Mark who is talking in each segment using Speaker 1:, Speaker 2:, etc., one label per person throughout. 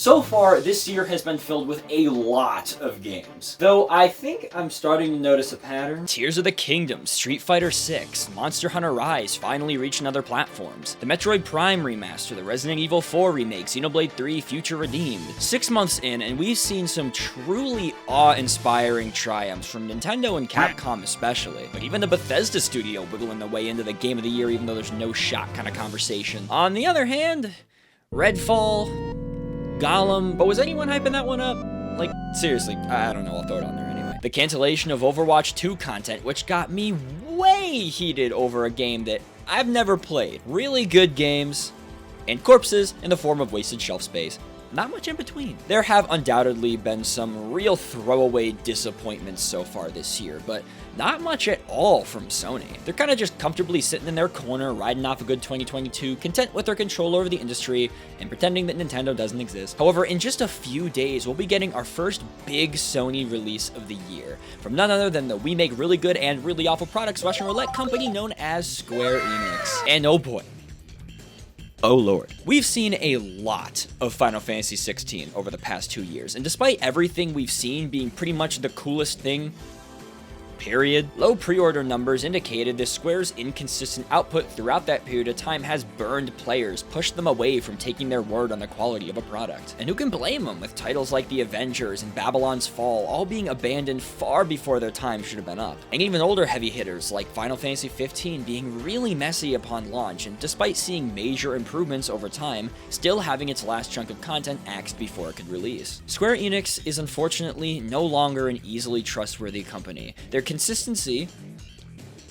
Speaker 1: So far, this year has been filled with a lot of games, though I think I'm starting to notice a pattern.
Speaker 2: Tears of the Kingdom, Street Fighter 6, Monster Hunter Rise finally reaching other platforms, the Metroid Prime remaster, the Resident Evil 4 remake, Xenoblade 3 Future Redeemed. 6 months in, and we've seen some truly awe-inspiring triumphs from Nintendo and Capcom especially, but even the Bethesda studio wiggling their way into the Game of the Year even though there's no shot kind of conversation. On the other hand, Redfall, Gollum, but was anyone hyping that one up? Like, seriously, I don't know, I'll throw it on there anyway. The cancellation of Overwatch 2 content, which got me way heated over a game that I've never played. Really good games, and corpses in the form of wasted shelf space. Not much in between. There have undoubtedly been some real throwaway disappointments so far this year, but not much at all from Sony. They're kind of just comfortably sitting in their corner, riding off a good 2022, content with their control over the industry, and pretending that Nintendo doesn't exist. However, in just a few days, we'll be getting our first big Sony release of the year, from none other than the we make really good and really awful products Russian roulette company known as Square Enix. And oh boy, oh lord. We've seen a lot of Final Fantasy 16 over the past 2 years, and despite everything we've seen being pretty much the coolest thing, period, low pre-order numbers indicated that Square's inconsistent output throughout that period of time has burned players, pushed them away from taking their word on the quality of a product. And who can blame them, with titles like The Avengers and Babylon's Fall all being abandoned far before their time should have been up. And even older heavy hitters like Final Fantasy 15 being really messy upon launch, and despite seeing major improvements over time, still having its last chunk of content axed before it could release. Square Enix is unfortunately no longer an easily trustworthy company. Their consistency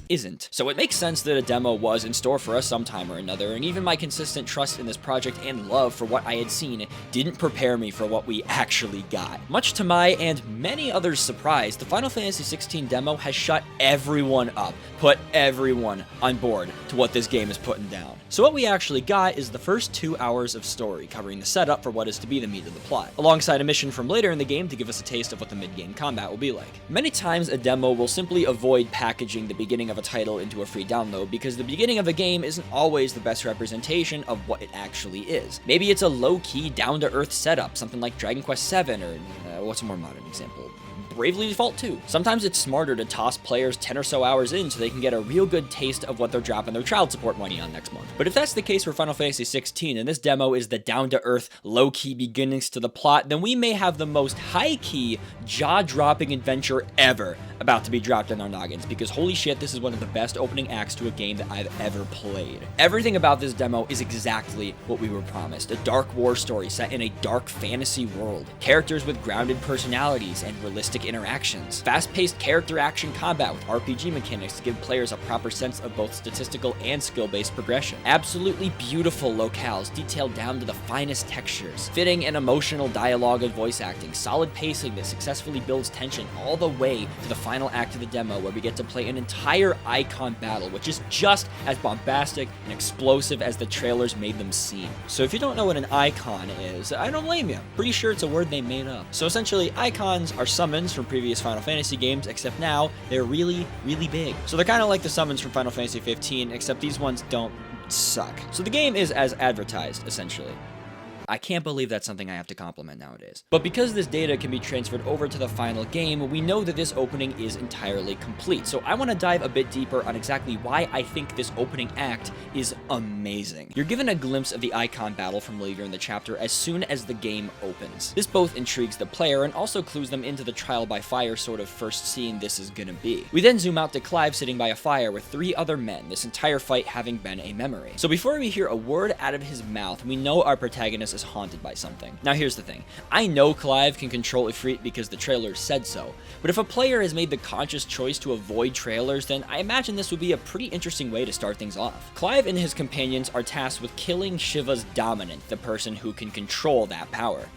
Speaker 2: isn't. So it makes sense that a demo was in store for us sometime or another, and even my consistent trust in this project and love for what I had seen didn't prepare me for what we actually got. Much to my and many others' surprise, the Final Fantasy 16 demo has shut everyone up, put everyone on board to what this game is putting down. So what we actually got is the first 2 hours of story, covering the setup for what is to be the meat of the plot, alongside a mission from later in the game to give us a taste of what the mid-game combat will be like. Many times a demo will simply avoid packaging the beginning of a title into a free download because the beginning of a game isn't always the best representation of what it actually is. Maybe it's a low-key, down-to-earth setup, something like Dragon Quest VII, or what's a more modern example? Bravely Default 2. Sometimes it's smarter to toss players 10 or so hours in so they can get a real good taste of what they're dropping their child support money on next month. But if that's the case for Final Fantasy 16 and this demo is the down-to-earth, low-key beginnings to the plot, then we may have the most high-key, jaw-dropping adventure ever about to be dropped in our noggins, because holy shit, this is one of the best opening acts to a game that I've ever played. Everything about this demo is exactly what we were promised. A dark war story set in a dark fantasy world. Characters with grounded personalities and realistic interactions. Fast-paced character action combat with RPG mechanics to give players a proper sense of both statistical and skill-based progression. Absolutely beautiful locales detailed down to the finest textures. Fitting and emotional dialogue and voice acting. Solid pacing that successfully builds tension all the way to the final act of the demo, where we get to play an entire icon battle, which is just as bombastic and explosive as the trailers made them seem. So if you don't know what an icon is, I don't blame you. Pretty sure it's a word they made up. So essentially, icons are summons from previous Final Fantasy games, except now they're really, really big. So they're kind of like the summons from Final Fantasy 15, except these ones don't suck. So the game is as advertised, essentially. I can't believe that's something I have to compliment nowadays. But because this data can be transferred over to the final game, we know that this opening is entirely complete. So I want to dive a bit deeper on exactly why I think this opening act is amazing. You're given a glimpse of the icon battle from later in the chapter as soon as the game opens. This both intrigues the player and also clues them into the trial by fire sort of first scene this is gonna be. We then zoom out to Clive sitting by a fire with 3 other men, this entire fight having been a memory. So before we hear a word out of his mouth, we know our protagonist is haunted by something. Now here's the thing. I know Clive can control Ifrit because the trailers said so, but if a player has made the conscious choice to avoid trailers, then I imagine this would be a pretty interesting way to start things off. Clive and his companions are tasked with killing Shiva's dominant, the person who can control that power.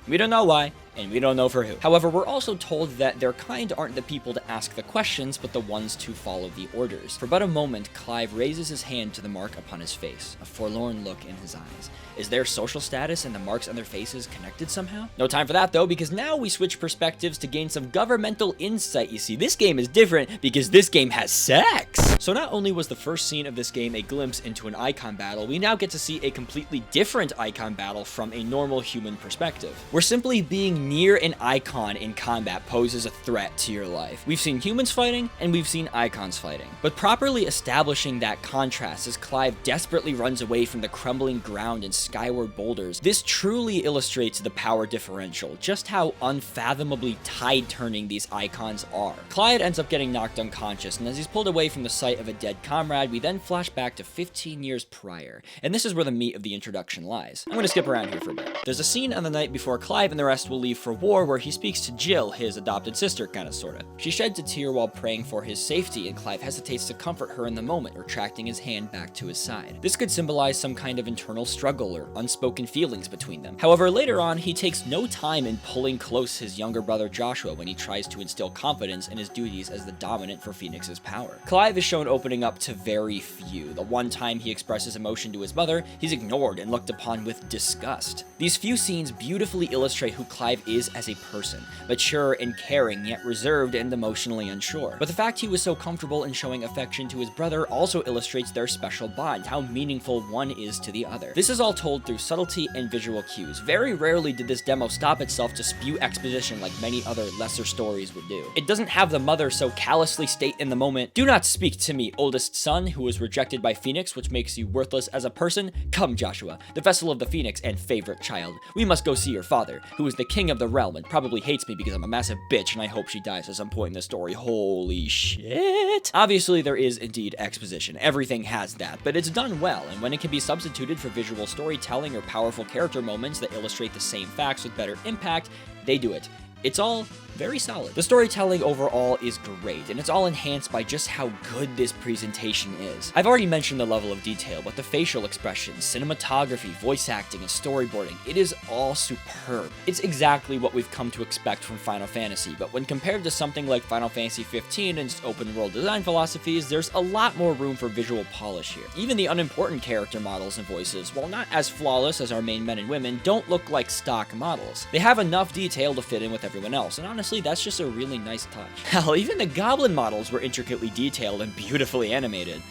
Speaker 2: We don't know why. and we don't know for who. However, we're also told that their kind aren't the people to ask the questions, but the ones to follow the orders. For but a moment, Clive raises his hand to the mark upon his face, a forlorn look in his eyes. Is their social status and the marks on their faces connected somehow? No time for that though, because now we switch perspectives to gain some governmental insight. You see, this game is different because this game has sex! So not only was the first scene of this game a glimpse into an icon battle, we now get to see a completely different icon battle from a normal human perspective. Where simply being near an icon in combat poses a threat to your life. We've seen humans fighting, and we've seen icons fighting. But properly establishing that contrast as Clive desperately runs away from the crumbling ground and skyward boulders, this truly illustrates the power differential, just how unfathomably tide-turning these icons are. Clive ends up getting knocked unconscious, and as he's pulled away from the sight of a dead comrade, we then flash back to 15 years prior, and this is where the meat of the introduction lies. I'm gonna skip around here for a bit. There's a scene on the night before Clive and the rest will leave for war where he speaks to Jill, his adopted sister, kinda sorta. She sheds a tear while praying for his safety, and Clive hesitates to comfort her in the moment, retracting his hand back to his side. This could symbolize some kind of internal struggle or unspoken feelings between them. However, later on, he takes no time in pulling close his younger brother Joshua when he tries to instill confidence in his duties as the dominant for Phoenix's power. Clive is shown opening up to very few. The one time he expresses emotion to his mother, he's ignored and looked upon with disgust. These few scenes beautifully illustrate who Clive is as a person, mature and caring, yet reserved and emotionally unsure. But the fact he was so comfortable in showing affection to his brother also illustrates their special bond, how meaningful one is to the other. This is all told through subtlety and visual cues. Very rarely did this demo stop itself to spew exposition like many other lesser stories would do. It doesn't have the mother so callously state in the moment, "Do not speak to me, oldest son, who was rejected by Phoenix, which makes you worthless as a person. Come, Joshua, the vessel of the Phoenix and favorite child. We must go see your father, who is the king of the realm and probably hates me because I'm a massive bitch and I hope she dies at some point in the story." Holy shit. Obviously, there is indeed exposition. Everything has that, but it's done well, and when it can be substituted for visual storytelling or powerful character moments that illustrate the same facts with better impact, they do it. It's all very solid. The storytelling overall is great, and it's all enhanced by just how good this presentation is. I've already mentioned the level of detail, but the facial expressions, cinematography, voice acting, and storyboarding, it is all superb. It's exactly what we've come to expect from Final Fantasy, but when compared to something like Final Fantasy 15 and its open world design philosophies, there's a lot more room for visual polish here. Even the unimportant character models and voices, while not as flawless as our main men and women, don't look like stock models. They have enough detail to fit in with everyone else, and honestly, that's just a really nice touch. Hell, even the goblin models were intricately detailed and beautifully animated.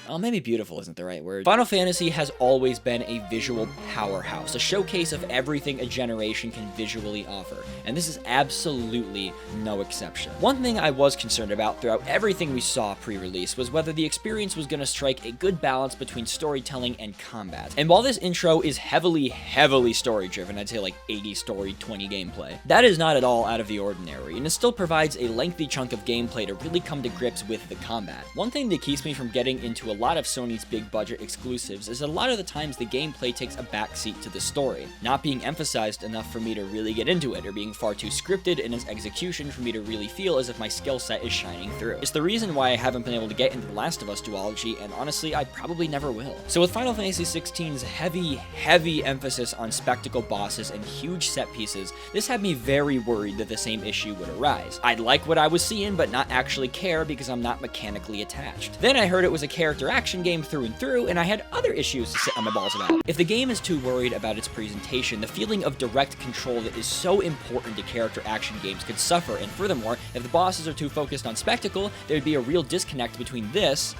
Speaker 2: Oh, maybe beautiful isn't the right word. Final Fantasy has always been a visual powerhouse, a showcase of everything a generation can visually offer, and this is absolutely no exception. One thing I was concerned about throughout everything we saw pre-release was whether the experience was going to strike a good balance between storytelling and combat. And while this intro is heavily story-driven, I'd say like 80 story, 20 gameplay, that is not at all out of the ordinary, and it still provides a lengthy chunk of gameplay to really come to grips with the combat. One thing that keeps me from getting into a lot of Sony's big budget exclusives is a lot of the times the gameplay takes a backseat to the story, not being emphasized enough for me to really get into it, or being far too scripted in its execution for me to really feel as if my skill set is shining through. It's the reason why I haven't been able to get into The Last of Us duology, and honestly, I probably never will. So with Final Fantasy 16's heavy emphasis on spectacle bosses and huge set pieces, this had me very worried that the same issue would arise. I'd like what I was seeing, but not actually care because I'm not mechanically attached. Then I heard it was a character action game through and through, and I had other issues to sit on my balls about. If the game is too worried about its presentation, the feeling of direct control that is so important to character action games could suffer, and furthermore, if the bosses are too focused on spectacle, there would be a real disconnect between this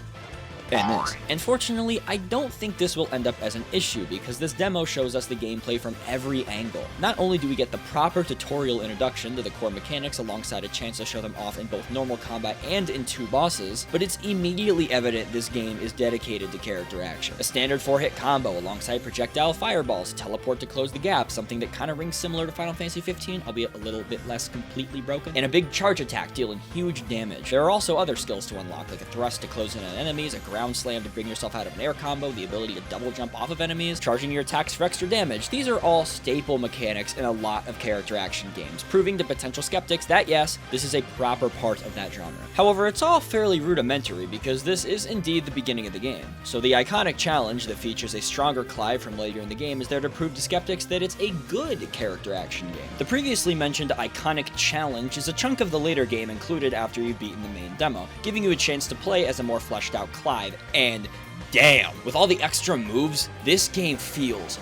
Speaker 2: and this. And fortunately, I don't think this will end up as an issue, because this demo shows us the gameplay from every angle. Not only do we get the proper tutorial introduction to the core mechanics alongside a chance to show them off in both normal combat and in two bosses, but it's immediately evident this game is dedicated to character action. A standard 4-hit combo alongside projectile fireballs, teleport to close the gap, something that kind of rings similar to Final Fantasy 15, albeit a little bit less completely broken, and a big charge attack dealing huge damage. There are also other skills to unlock, like a thrust to close in on enemies, a ground slam to bring yourself out of an air combo, the ability to double jump off of enemies, charging your attacks for extra damage. These are all staple mechanics in a lot of character action games, proving to potential skeptics that yes, this is a proper part of that genre. However, it's all fairly rudimentary because this is indeed the beginning of the game. So the iconic challenge that features a stronger Clive from later in the game is there to prove to skeptics that it's a good character action game. The previously mentioned iconic challenge is a chunk of the later game included after you've beaten the main demo, giving you a chance to play as a more fleshed out Clive, and damn, with all the extra moves, this game feels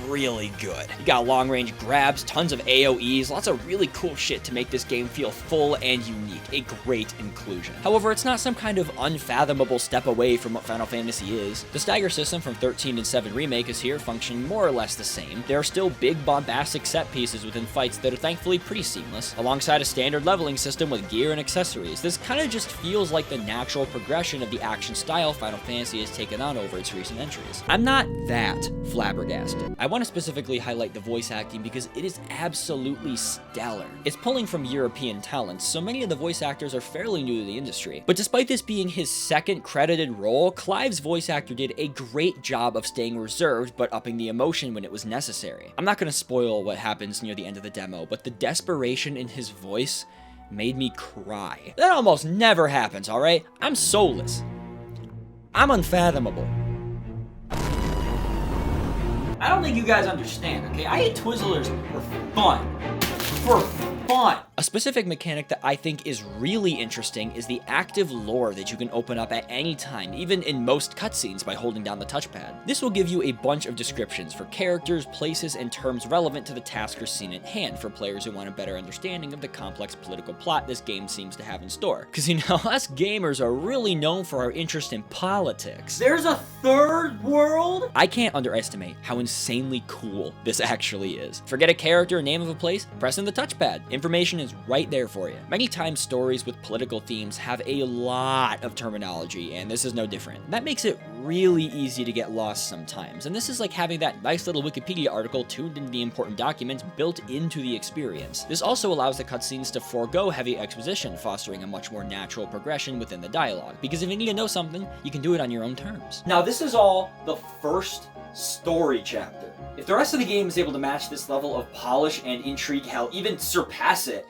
Speaker 2: really good. You got long range grabs, tons of AoEs, lots of really cool shit to make this game feel full and unique, a great inclusion. However, it's not some kind of unfathomable step away from what Final Fantasy is. The stagger system from 13 and 7 Remake is here, functioning more or less the same. There are still big bombastic set pieces within fights that are thankfully pretty seamless, alongside a standard leveling system with gear and accessories. This kind of just feels like the natural progression of the action style Final Fantasy has taken on over its recent entries. I'm not that flabbergasted. I want to specifically highlight the voice acting because it is absolutely stellar. It's pulling from European talents, so many of the voice actors are fairly new to the industry. But despite this being his second credited role, Clive's voice actor did a great job of staying reserved but upping the emotion when it was necessary. I'm not going to spoil what happens near the end of the demo, but the desperation in his voice made me cry. That almost never happens, alright? I'm soulless. I'm unfathomable.
Speaker 1: I don't think you guys understand, okay? I hate Twizzlers for fun. For fun.
Speaker 2: A specific mechanic that I think is really interesting is the active lore that you can open up at any time, even in most cutscenes by holding down the touchpad. This will give you a bunch of descriptions for characters, places, and terms relevant to the task or scene at hand for players who want a better understanding of the complex political plot this game seems to have in store. Because you know, us gamers are really known for our interest in politics.
Speaker 1: There's a third world?
Speaker 2: I can't underestimate how insanely cool this actually is. Forget a character or name of a place, press in the touchpad. Information is right there for you. Many times stories with political themes have a lot of terminology, and this is no different. That makes it really easy to get lost sometimes, and this is like having that nice little Wikipedia article tuned into the important documents built into the experience. This also allows the cutscenes to forego heavy exposition, fostering a much more natural progression within the dialogue, because if you need to know something, you can do it on your own terms.
Speaker 1: Now this is all the first story chapter. If the rest of the game is able to match this level of polish and intrigue, hell, even surpass it,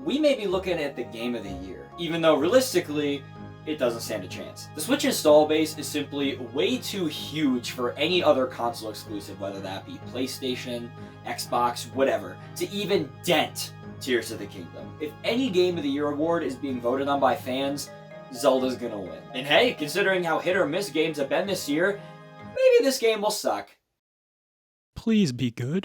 Speaker 1: we may be looking at the game of the year, even though realistically, it doesn't stand a chance. The Switch install base is simply way too huge for any other console exclusive, whether that be PlayStation, Xbox, whatever, to even dent Tears of the Kingdom. If any Game of the Year award is being voted on by fans, Zelda's gonna win. And hey, considering how hit or miss games have been this year, maybe this game will suck.
Speaker 3: Please be good.